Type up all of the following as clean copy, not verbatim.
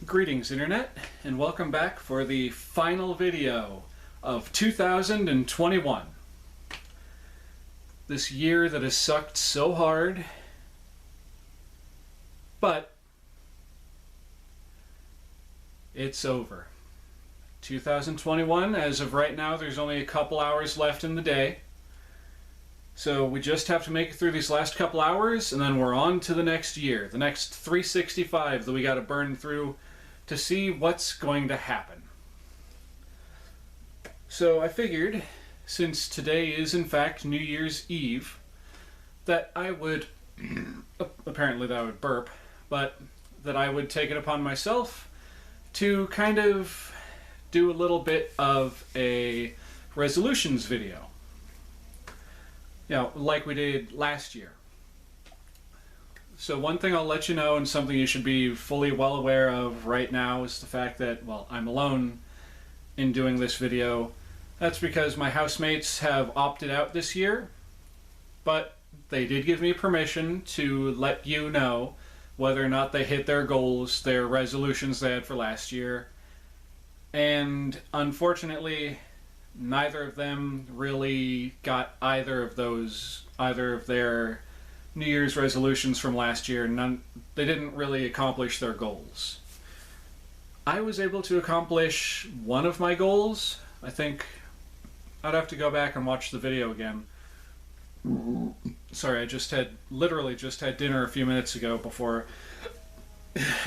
Greetings Internet, and welcome back for the final video of 2021. This year that has sucked so hard, but it's over. 2021, as of right now, there's only a couple hours left in the day. So we just have to make it through these last couple hours, and then we're on to the next year, the next 365 that we got to burn through to see what's going to happen. So I figured, since today is in fact New Year's Eve, that I would, apparently that I would burp, but that I would take it upon myself to kind of do a little bit of a resolutions video. You know, like we did last year. So one thing I'll let you know, and something you should be fully well aware of right now, is the fact that, well, I'm alone in doing this video. That's because my housemates have opted out this year, but they did give me permission to let you know whether or not they hit their goals, their resolutions they had for last year. And unfortunately, neither of them really got either of their New Year's resolutions from last year. They didn't really accomplish their goals. I was able to accomplish one of my goals. I think I'd have to go back and watch the video again. Sorry, I literally just had dinner a few minutes ago before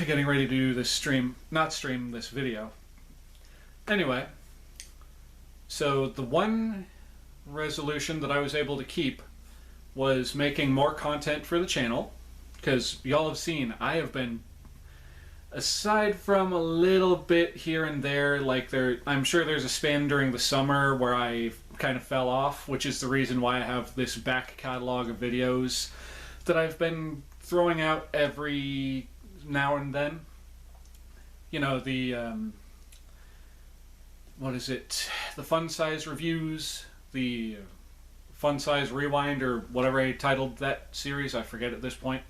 getting ready to do this this video. Anyway, so the one resolution that I was able to keep was making more content for the channel, because y'all have seen I have been, aside from a little bit here and there, I'm sure there's a span during the summer where I kind of fell off, which is the reason why I have this back catalog of videos that I've been throwing out every now and then. You know, the the fun size reviews, the fun size rewind, or whatever I titled that series, I forget at this point.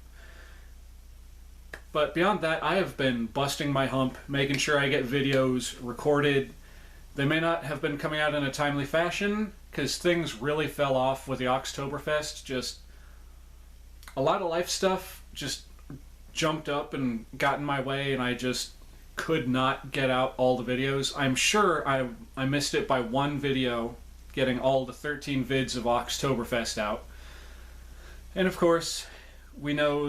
But beyond that, I have been busting my hump, making sure I get videos recorded. They may not have been coming out in a timely fashion, because things really fell off with the Oxtoberfest. Just a lot of life stuff just jumped up and got in my way, and I just could not get out all the videos. I'm sure I missed it by one video, getting all the 13 vids of Oxtoberfest out. And of course, we know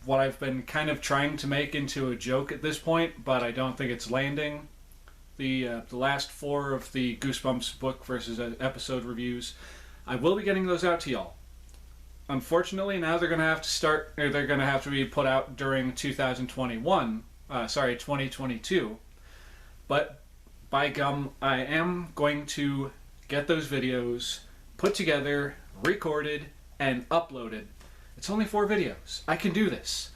what I've been kind of trying to make into a joke at this point, but I don't think it's landing. The last 4 of the Goosebumps book versus episode reviews, I will be getting those out to y'all. Unfortunately, now they're going to have to be put out during 2022. But by gum, I am going to get those videos put together, recorded, and uploaded. It's only 4 videos. I can do this.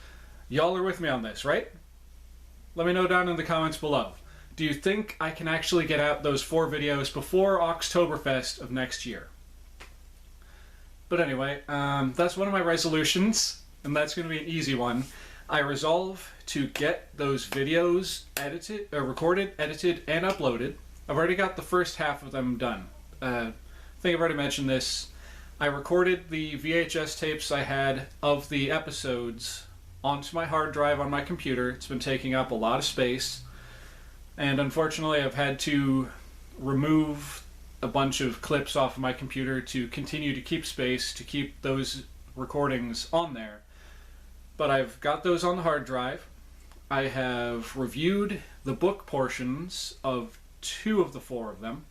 Y'all are with me on this, right? Let me know down in the comments below. Do you think I can actually get out those 4 videos before Oxtoberfest of next year? But anyway, that's one of my resolutions, and that's going to be an easy one. I resolve to get those videos recorded, edited, and uploaded. I've already got the first half of them done. I think I've already mentioned this. I recorded the VHS tapes I had of the episodes onto my hard drive on my computer. It's been taking up a lot of space, and unfortunately I've had to remove a bunch of clips off of my computer to continue to keep space, to keep those recordings on there. But I've got those on the hard drive. I have reviewed the book portions of 2 of the 4 of them.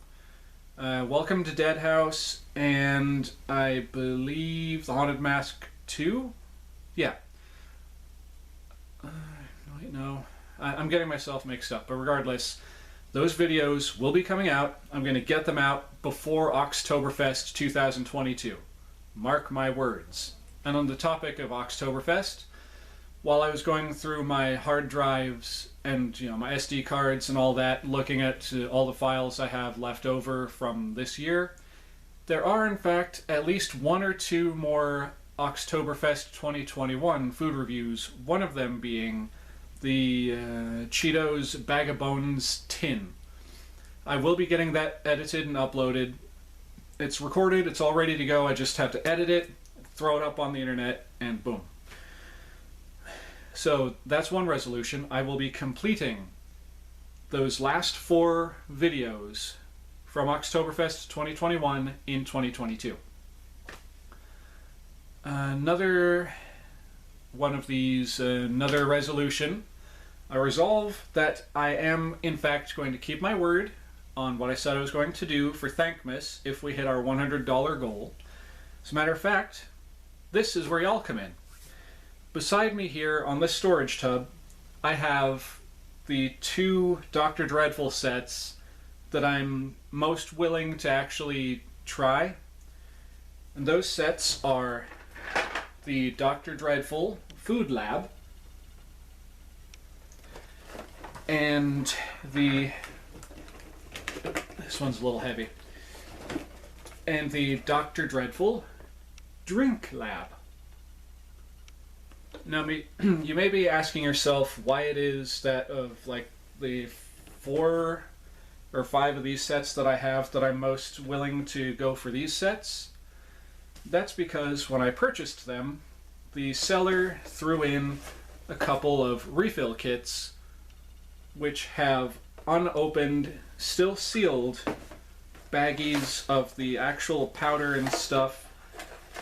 Welcome to Dead House, and I believe The Haunted Mask 2? Yeah. Wait, no. I'm getting myself mixed up, but regardless, those videos will be coming out. I'm going to get them out before Oxtoberfest 2022. Mark my words. And on the topic of Oxtoberfest, while I was going through my hard drives and my SD cards and all that, looking at all the files I have left over from this year, there are in fact at least 1 or 2 more Oxtoberfest 2021 food reviews, one of them being the Cheetos Bag of Bones tin. I will be getting that edited and uploaded. It's recorded, it's all ready to go. I just have to edit it, throw it up on the internet, and boom. So that's one resolution. I will be completing those last 4 videos from Oktoberfest 2021 in 2022. Another one of these, another resolution. I resolve that I am, in fact, going to keep my word on what I said I was going to do for Thankmas if we hit our $100 goal. As a matter of fact, this is where y'all come in. Beside me here on this storage tub, I have the 2 Dr. Dreadful sets that I'm most willing to actually try. And those sets are the Dr. Dreadful Food Lab and this one's a little heavy, and the Dr. Dreadful Drink Lab. Now, you may be asking yourself why it is that of like the 4 or 5 of these sets that I have that I'm most willing to go for these sets. That's because when I purchased them, the seller threw in a couple of refill kits which have unopened, still sealed baggies of the actual powder and stuff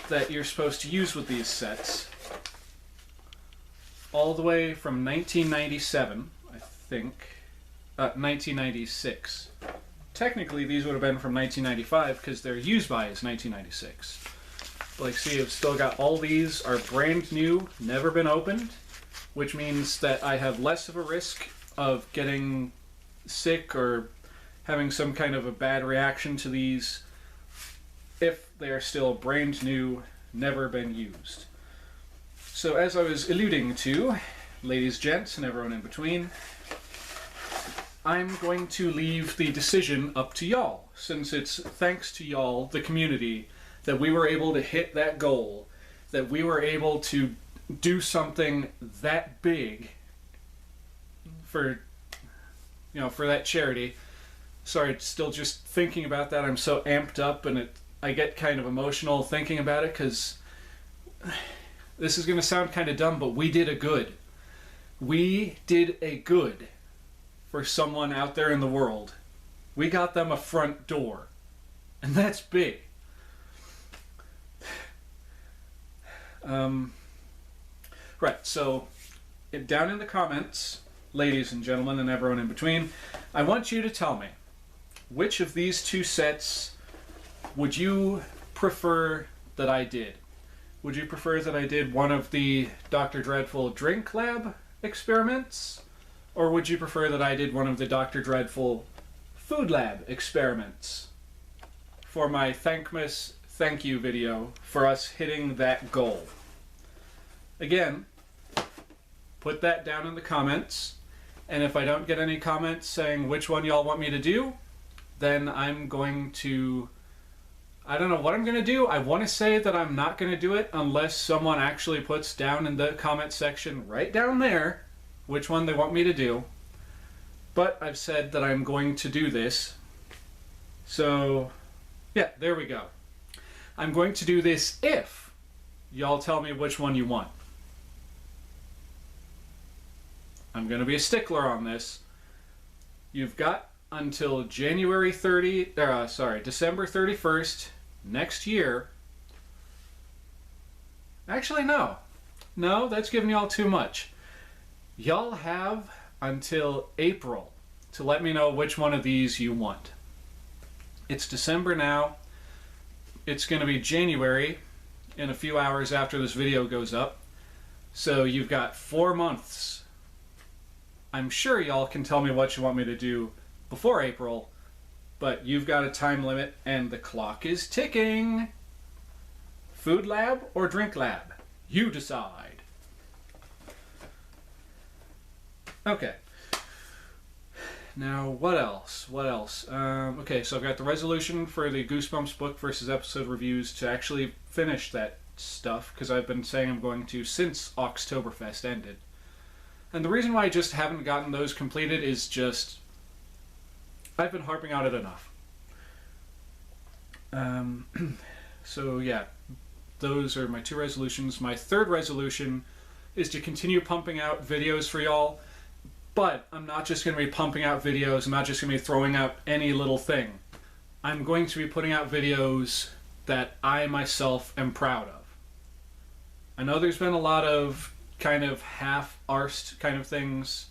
that you're supposed to use with these sets. All the way from 1997, I think, 1996. Technically, these would have been from 1995 because their use by is 1996. But like, see, I've still got all these are brand new, never been opened, which means that I have less of a risk of getting sick or having some kind of a bad reaction to these if they are still brand new, never been used. So as I was alluding to, ladies, gents, and everyone in between, I'm going to leave the decision up to y'all, since it's thanks to y'all, the community, that we were able to hit that goal, that we were able to do something that big for, for that charity. Sorry, still just thinking about that, I'm so amped up, and I get kind of emotional thinking about it, because this is going to sound kind of dumb, but we did a good. We did a good for someone out there in the world. We got them a front door, and that's big. Right, so down in the comments, ladies and gentlemen and everyone in between, I want you to tell me, which of these 2 sets would you prefer that I did? Would you prefer that I did one of the Dr. Dreadful Drink Lab experiments? Or would you prefer that I did one of the Dr. Dreadful Food Lab experiments for my Thankmas thank you video for us hitting that goal? Again, put that down in the comments, and if I don't get any comments saying which one y'all want me to do, then I'm going to, I don't know what I'm going to do. I want to say that I'm not going to do it unless someone actually puts down in the comment section right down there which one they want me to do. But I've said that I'm going to do this. So, yeah, there we go. I'm going to do this if y'all tell me which one you want. I'm going to be a stickler on this. You've got until December 31st next year. Actually, no. No, that's giving y'all too much. Y'all have until April to let me know which one of these you want. It's December now. It's going to be January in a few hours after this video goes up. So you've got 4 months. I'm sure y'all can tell me what you want me to do before April, but you've got a time limit and the clock is ticking. Food lab or drink lab? You decide. Okay. Now, what else? What else? Okay, so I've got the resolution for the Goosebumps book versus episode reviews to actually finish that stuff, because I've been saying I'm going to since Oktoberfest ended. And the reason why I just haven't gotten those completed is just I've been harping on it enough. So yeah, those are my 2 resolutions. My 3rd resolution is to continue pumping out videos for y'all, but I'm not just going to be pumping out videos. I'm not just going to be throwing out any little thing. I'm going to be putting out videos that I myself am proud of. I know there's been a lot of kind of half-arsed kind of things,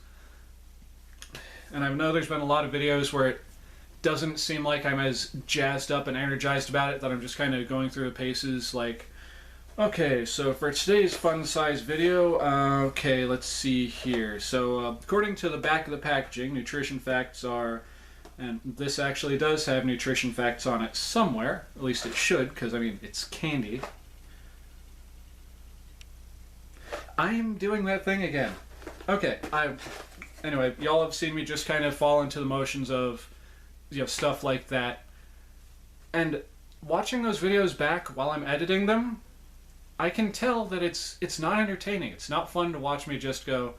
and I know there's been a lot of videos where it doesn't seem like I'm as jazzed up and energized about it, that I'm just kind of going through the paces like, okay, so for today's fun-size video, okay, let's see here. So according to the back of the packaging, nutrition facts are, and this actually does have nutrition facts on it somewhere, at least it should, because I mean, it's candy. I'm doing that thing again. Okay, anyway, y'all have seen me just kind of fall into the motions of, you know, stuff like that. And watching those videos back while I'm editing them, I can tell that it's not entertaining. It's not fun to watch me just go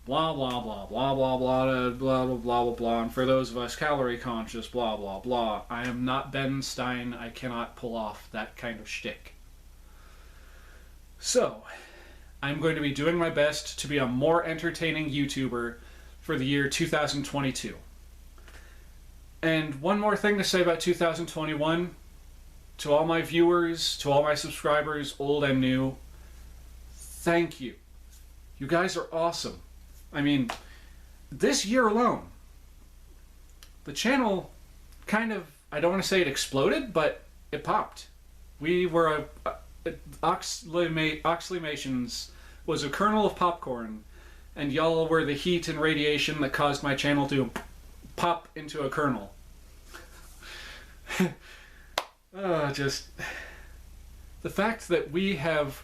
blah blah blah blah blah blah blah blah blah blah blah. And for those of us calorie conscious, blah blah blah. I am not Ben Stein. I cannot pull off that kind of shtick. So I'm going to be doing my best to be a more entertaining YouTuber for the year 2022. And one more thing to say about 2021, to all my viewers, to all my subscribers, old and new, thank you. You guys are awesome. I mean, this year alone, the channel kind of, I don't want to say it exploded, but it popped. We were Oxleymations was a kernel of popcorn, and y'all were the heat and radiation that caused my channel to pop into a kernel. Just the fact that we have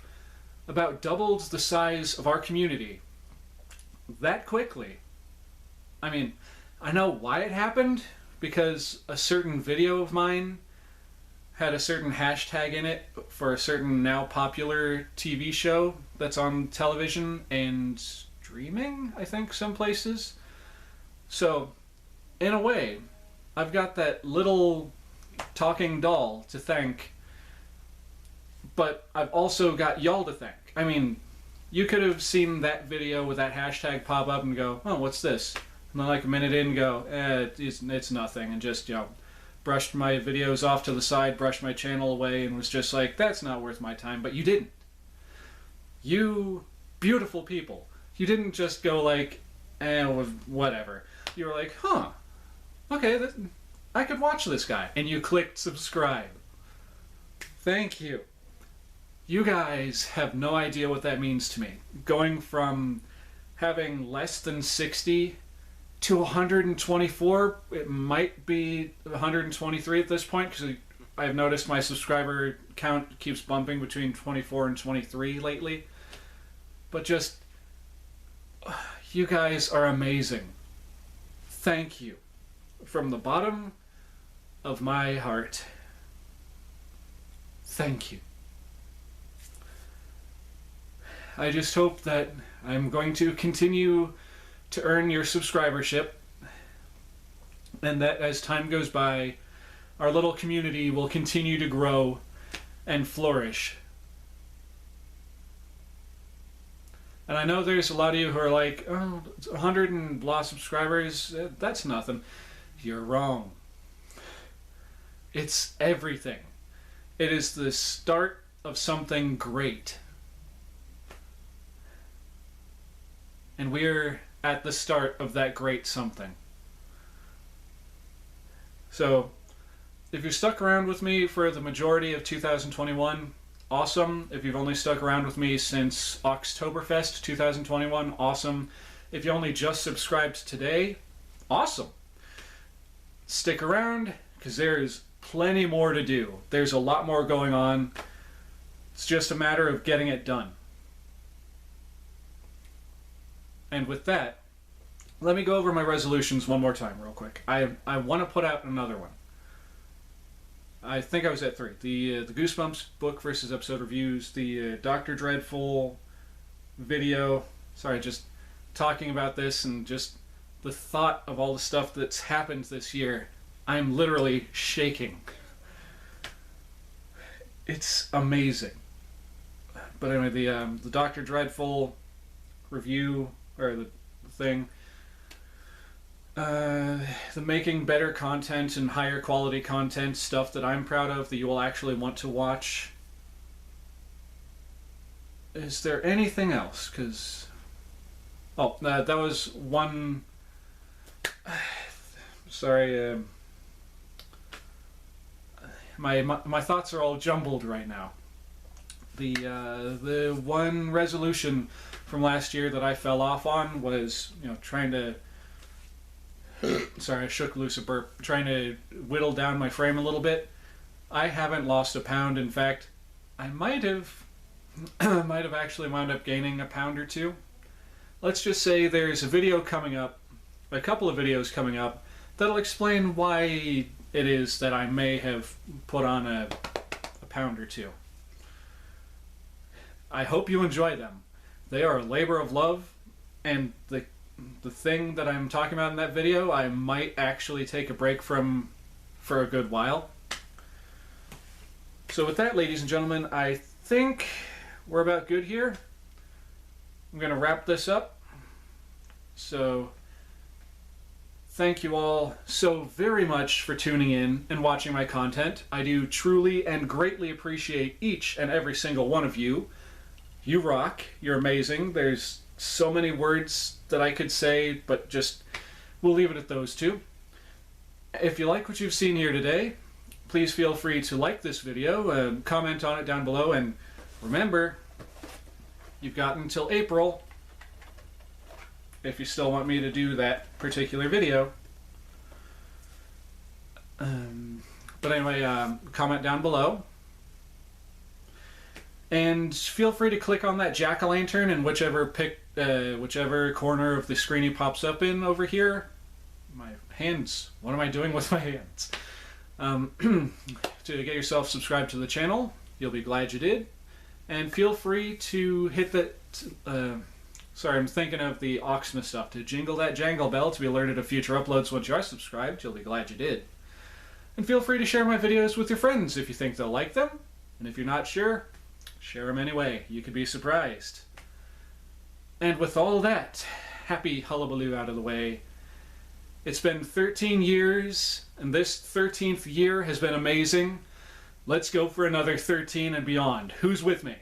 about doubled the size of our community that quickly. I mean, I know why it happened, because a certain video of mine had a certain hashtag in it for a certain now popular TV show that's on television and streaming, I think, some places. So, in a way, I've got that little talking doll to thank, but I've also got y'all to thank. I mean, you could have seen that video with that hashtag pop up and go, oh, what's this? And then like a minute in go, it's nothing, and just, you know, brushed my videos off to the side, brushed my channel away, and was just like, that's not worth my time. But you didn't. You beautiful people. You didn't just go like, whatever. You were like, huh, okay, I could watch this guy. And you clicked subscribe. Thank you. You guys have no idea what that means to me. Going from having less than 60 to 124, it might be 123 at this point, because I've noticed my subscriber count keeps bumping between 24 and 23 lately. But just, you guys are amazing. Thank you. From the bottom of my heart, thank you. I just hope that I'm going to continue to earn your subscribership, and that as time goes by, our little community will continue to grow and flourish. And I know there's a lot of you who are like, oh, 100 and blah subscribers, that's nothing. You're wrong. It's everything. It is the start of something great. And we're at the start of that great something. So, if you stuck around with me for the majority of 2021, awesome. If you've only stuck around with me since Oktoberfest 2021, awesome. If you only just subscribed today, awesome. Stick around, because there's plenty more to do. There's a lot more going on. It's just a matter of getting it done. And with that, let me go over my resolutions one more time real quick. I want to put out another one. I think I was at 3. The Goosebumps book versus episode reviews, the Dr. Dreadful video. Sorry, just talking about this and just the thought of all the stuff that's happened this year, I'm literally shaking. It's amazing. But anyway, the Dr. Dreadful review, or the thing, the making better content and higher quality content stuff that I'm proud of that you will actually want to watch. Is there anything else? Because that was one. Sorry, my thoughts are all jumbled right now. The one resolution from last year that I fell off on was, trying to. Sorry, I shook loose a burp. Trying to whittle down my frame a little bit. I haven't lost a pound. In fact, I might have actually wound up gaining a pound or two. Let's just say there's a video coming up, a couple of videos coming up, that'll explain why it is that I may have put on a pound or two. I hope you enjoy them. They are a labor of love, and the thing that I'm talking about in that video, I might actually take a break from for a good while. So with that, ladies and gentlemen, I think we're about good here. I'm going to wrap this up. So thank you all so very much for tuning in and watching my content. I do truly and greatly appreciate each and every single one of you. You rock. You're amazing. There's so many words that I could say, but just we'll leave it at those two. If you like what you've seen here today, please feel free to like this video, comment on it down below, and remember, you've got until April if you still want me to do that particular video. But anyway, comment down below. And feel free to click on that jack-o'-lantern in whichever corner of the screen he pops up in over here. My hands. What am I doing with my hands? To get yourself subscribed to the channel. You'll be glad you did. And feel free to hit that... sorry, I'm thinking of the Oxma stuff. To jingle that jangle bell to be alerted of future uploads once you are subscribed. You'll be glad you did. And feel free to share my videos with your friends if you think they'll like them. And if you're not sure, share them anyway. You could be surprised. And with all that happy hullabaloo out of the way, it's been 13 years, and this 13th year has been amazing. Let's go for another 13 and beyond. Who's with me?